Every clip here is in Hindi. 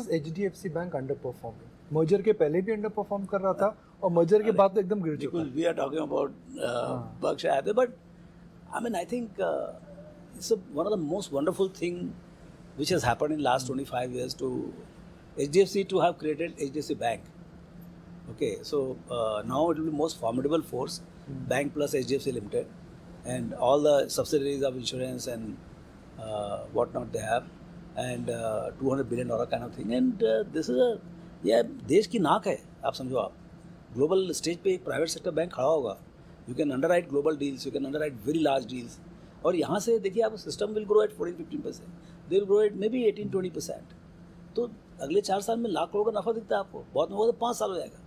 Is HDFC bank under performing? Merger के पहले भी अंडर परफॉर्म कर रहा था और मर्जर के बाद तो एकदम गिर चुका है. We are talking about Berkshire, but I mean, I think it's one of the most wonderful thing which has happened in last 25 years to HDFC to have created HDFC Bank. Okay, so now it will be most formidable force, Bank plus HDFC Limited, and all the subsidiaries of insurance and whatnot they have, and $200 billion kind of thing. And this is a, yeah, देश की नाक है, आप समझो आप ग्लोबल स्टेज पे एक प्राइवेट सेक्टर बैंक खड़ा होगा. You can underwrite global deals, you can underwrite very large deals. और यहाँ से देखिए आप system will grow at 14-15%, they will grow at may be 18-20%. तो अगले 4 साल में लाख करोड़ का नफा दिखता है आपको, बहुत में होगा तो 5 साल हो जाएगा.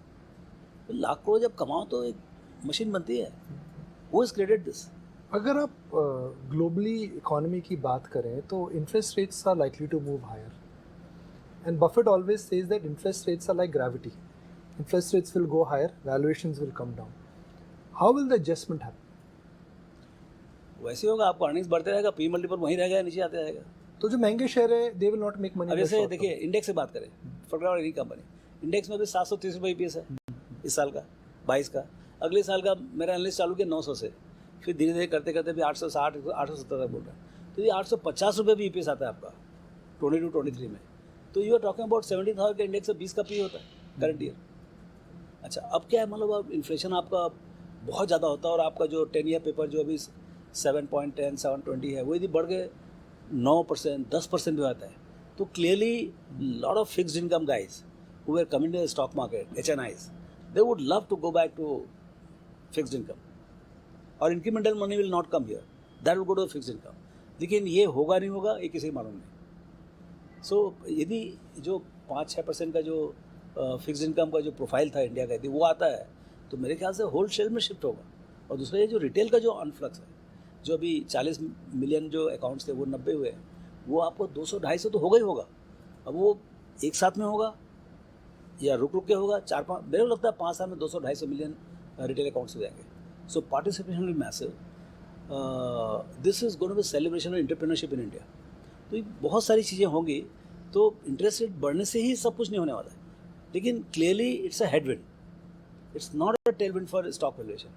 तो लाख करोड़ जब कमाओ तो एक मशीन बनती है. वो इज क्रेडिट दिस. अगर आप ग्लोबली इकोनॉमी की बात करें तो interest rates are likely to move higher and Buffett always says that interest rates are like gravity. Interest rates will go higher, valuations will come down. How will the adjustment happen? वैसे होगा, आपको अर्निंग्स बढ़ते रहेगा, पी मल्टीपल वहीं रहेगा, नीचे आते रहेगा. तो जो महंगे शेयर है they will not make money. अब जैसे देखिए इंडेक्स से बात करें, for example any company, index में भी 730 रुपये ईपीएस है इस साल का, 22 का. अगले साल का मेरा एनालिस्ट चालू किया 900 से, फिर धीरे धीरे करते करते भी 860 870 तक बोल रहा है. तो ये 850 रुपये भी ईपीएस आता है आपका 22-23 में. तो यू आर टॉकिंग अबाउट 17,000 का इंडेक्स है, 20 का पी होता है करंट ईयर. अच्छा, अब क्या है, मतलब अब इन्फ्लेशन आपका बहुत ज़्यादा होता है और आपका जो 10 ईयर पेपर जो अभी 7.10 720 है, वो यदि बढ़ गए 9% 10% भी आता है, तो clearly lot of fixed income guys who are coming to the stock market, HNIs, they would love to go back to fixed income. और incremental money will not come here, that will go to fixed income. लेकिन ये होगा नहीं होगा ये किसी को मालूम नहीं. सो यदि जो 5-6% का जो फिक्स्ड इनकम का जो प्रोफाइल था इंडिया का, यदि वो आता है तो मेरे ख्याल से होल शेयर में शिफ्ट होगा. और दूसरा ये जो रिटेल का जो अनफ्लक्स है, जो अभी 40 मिलियन जो अकाउंट्स थे वो 90 हुए, वो आपको 200-250 तो होगा ही होगा. अब वो एक साथ में होगा या रुक रुक के होगा, 4-5, मेरे को लगता है 5 साल में 200-250 मिलियन रिटेल अकाउंट्स हो जाएंगे. So participation will massive. This is going to be celebration of entrepreneurship in India. तो बहुत सारी चीज़ें होंगी. तो इंटरेस्ट रेट बढ़ने से ही सब कुछ नहीं होने वाला है, लेकिन clearly it's a headwind, it's not a Tailwind for stock valuation.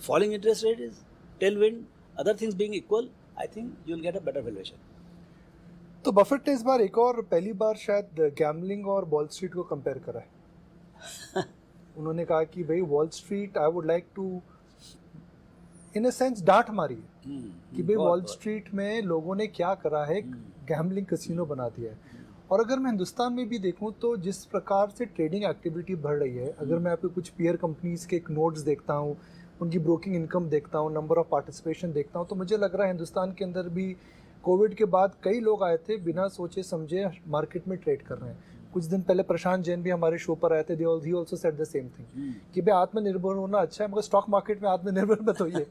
Falling interest rate is Tailwind, other things being equal, I think you will get a better valuation. तो बफेट ने इस बार एक और पहली बार शायद गैम्बलिंग और वॉल स्ट्रीट को कंपेयर करा है. उन्होंने कहा कि भाई Wall Street I would like to in a sense डांट मारी है कि भाई वॉल स्ट्रीट में लोगों ने क्या करा है, गैम्बलिंग कैसीनो बना दिया है. और अगर मैं हिंदुस्तान में भी देखूं तो जिस प्रकार से ट्रेडिंग एक्टिविटी बढ़ रही है, अगर मैं आपको कुछ पीयर कंपनीज के नोट्स देखता हूँ, उनकी ब्रोकिंग इनकम देखता हूँ, नंबर ऑफ पार्टिसिपेशन देखता हूँ, तो मुझे लग रहा है हिंदुस्तान के अंदर भी कोविड के बाद कई लोग आए थे बिना सोचे समझे मार्केट में ट्रेड कर रहे हैं. कुछ दिन पहले प्रशांत जैन भी हमारे शो पर आए थे, he also said the same thing कि भाई आत्मनिर्भर होना अच्छा है मगर स्टॉक मार्केट में आत्मनिर्भर मत होइए.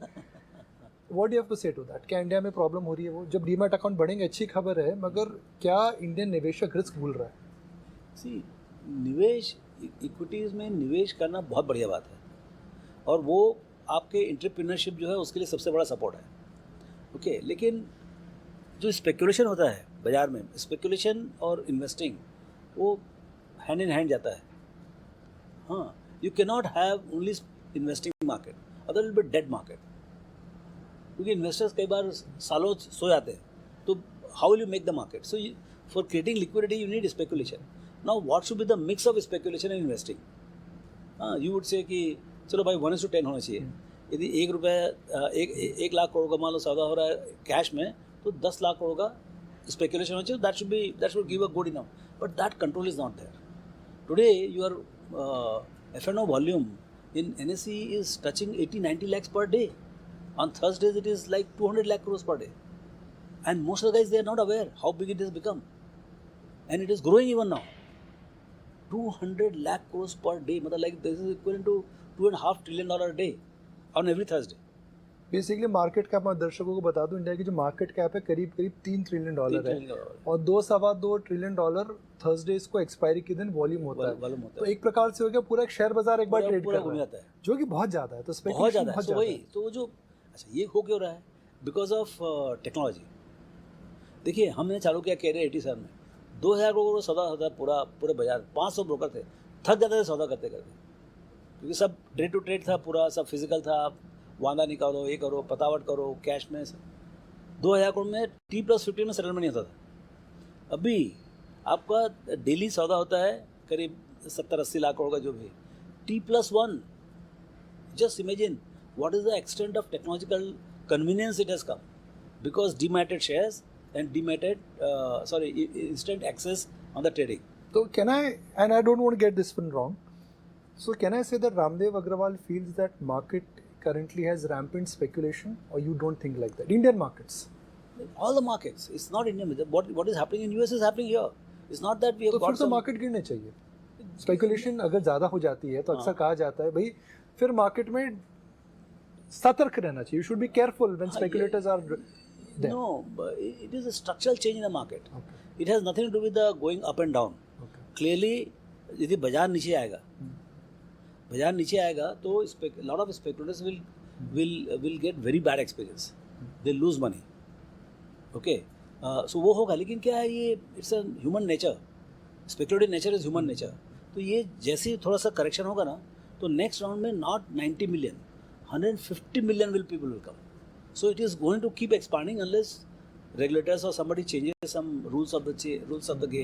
व्हाट यू हैव टू से टू दैट? क्या इंडिया में प्रॉब्लम हो रही है? वो जब डीमैट अकाउंट बढ़ेंगे अच्छी खबर है, मगर क्या इंडियन निवेशक रिस्क भूल रहा है? सी, निवेश इक्विटीज़ में निवेश करना बहुत बढ़िया बात है, और वो आपके एंटरप्रेन्योरशिप जो है उसके लिए सबसे बड़ा सपोर्ट है. ओके, लेकिन जो स्पेकुलेशन होता है बाज़ार में, स्पेकुलेशन और इन्वेस्टिंग वो हैंड इन हैंड जाता है. हाँ, you can not have only investing market, other will be dead market. क्योंकि इन्वेस्टर्स कई बार सालों सो जाते हैं, तो how will you make the market? So for creating liquidity you need speculation. Now what should be the mix of speculation and investing? हाँ, यू वुड से कि चलो भाई 1:10 होना चाहिए. यदि 1 लाख करोड़ का मान लो सौदा हो रहा है कैश में, तो 10 लाख करोड़ का स्पेकुलेशन होना चाहिए. That should give a good enough, but that control is not there. Today your F&O volume in NSE is touching 80-90 lakhs per day. On Thursdays, it is like 200 lakh crores per day. And most of the guys, they are not aware how big it has become. And it is growing even now. 200 lakh crores per day. Like this is equivalent to $2.5 trillion a day on every Thursday. Basically market cap, मैं दर्शकों को बता दूं, इंडिया की जो मार्केट कैप है करीब $3 ट्रिलियन है, और $2-2 ट्रिलियन थर्सडेज को एक्सपायरी के दिन वॉल्यूम होता है. तो एक प्रकार से हो गया पूरा एक शेयर बाजार एक बार ट्रेड कर रहा है, जो कि बहुत ज़्यादा है. तो बहुत ज़्यादा है. तो वही तो जो अच्छा ये हो क्यों रहा है? Because of technology. देखिए, हमने चालू किया कैरियर 87 में, 2000 करोड़ का सौदा होता पूरा पूरे बाजार 500 ब्रोकर थे, थक जाते थे सौदा करते करते, क्योंकि सब ट्रेड टू ट्रेड था, पूरा सब फिजिकल था, वादा निकालो, ये करो, पतावट करो, कैश में 2000 करोड़ में T+15 में सेटलमेंट नहीं होता था। अभी आपका डेली सौदा होता है करीब 70-80 लाख करोड़ का जो भी T+1। Just imagine what is the extent of technological convenience it has come, because dematted shares and instant access on the trading. So can I, and I don't want to get this one wrong, so can I say that Ramdev Agrawal feels that market currently has rampant speculation, or you don't think like that? Indian markets. All the markets. It's not Indian. What is happening in US is happening here. It's not that we have तो got फिर तो some. मार्केट गिरने चाहिए। स्पेकुलेशन अगर ज़्यादा हो जाती है तो अक्सर कहा जाता है भाई फिर मार्केट में सतर्क रहना चाहिए। You should be careful when speculators are there. No, but it is a structural change in the market. Okay. It has nothing to do with the going up and down. Okay. Clearly, यदि बाजार नीचे आएगा तो lot of speculators will get very bad experience. They lose money. Okay. So वो होगा, लेकिन क्या है ये, it's a human nature. Speculative nature is human nature. तो ये जैसे ही थोड़ा सा करेक्शन होगा ना, तो नेक्स्ट राउंड में not 90 million, 150 million people will come. So it is going to keep expanding unless regulators or somebody changes some rules of the game.